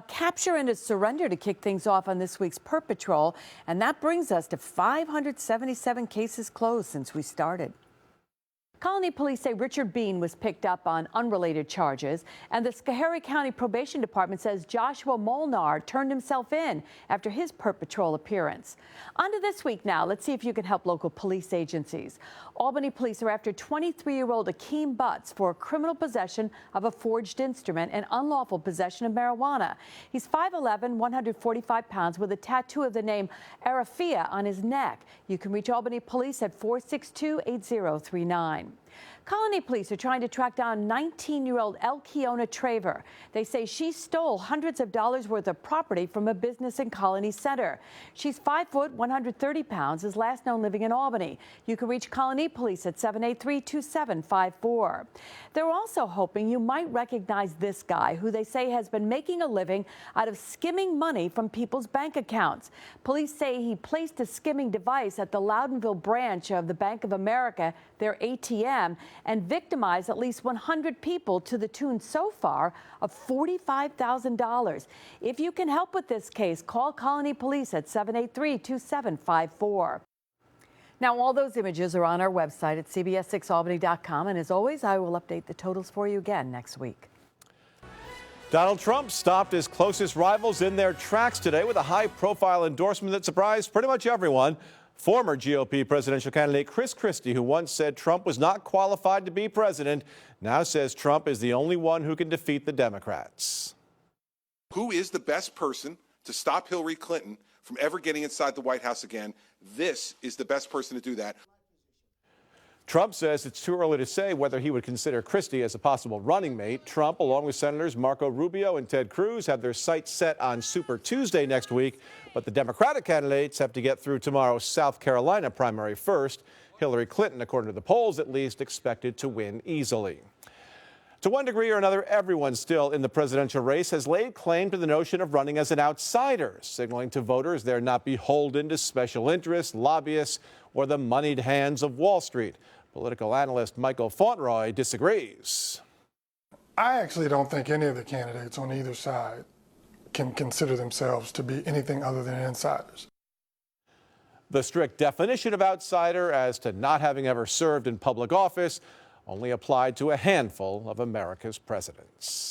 Capture and a surrender to kick things off on this week's Perp Patrol, and that brings us to 577 cases closed since we started. Colony police say Richard Bean was picked up on unrelated charges, and the Schoharie County Probation Department says Joshua Molnar turned himself in after his Perp Patrol appearance. On to this week now. Let's see if you can help local police agencies. Albany police are after 23-year-old Akeem Butts for criminal possession of a forged instrument and unlawful possession of marijuana. He's 5'11", 145 pounds, with a tattoo of the name Arafia on his neck. You can reach Albany police at 462-8039. Colony police are trying to track down 19-year-old Elkiona Traver. They say she stole hundreds of dollars worth of property from a business in Colony Center. She's 5 foot, 130 pounds, is last known living in Albany. You can reach Colony police at 783-2754. They're also hoping you might recognize this guy, who they say has been making a living out of skimming money from people's bank accounts. Police say he placed a skimming device at the Loudonville branch of the Bank of America, their ATM, and victimized at least 100 people to the tune so far of $45,000. If you can help with this case, call Colony Police at 783-2754. Now, all those images are on our website at cbs6albany.com, and as always, I will update the totals for you again next week. Donald Trump stopped his closest rivals in their tracks today with a high-profile endorsement that surprised pretty much everyone. Former GOP presidential candidate Chris Christie, who once said Trump was not qualified to be president, now says Trump is the only one who can defeat the Democrats. Who is the best person to stop Hillary Clinton from ever getting inside the White House again? This is the best person to do that. Trump says it's too early to say whether he would consider Christie as a possible running mate. Trump, along with Senators Marco Rubio and Ted Cruz, have their sights set on Super Tuesday next week. But the Democratic candidates have to get through tomorrow's South Carolina primary first. Hillary Clinton, according to the polls at least, expected to win easily. To one degree or another, everyone still in the presidential race has laid claim to the notion of running as an outsider, signaling to voters they're not beholden to special interests, lobbyists, or the moneyed hands of Wall Street. Political analyst Michael Fauntleroy disagrees. I actually don't think any of the candidates on either side can consider themselves to be anything other than insiders. The strict definition of outsider, as to not having ever served in public office, only applied to a handful of America's presidents.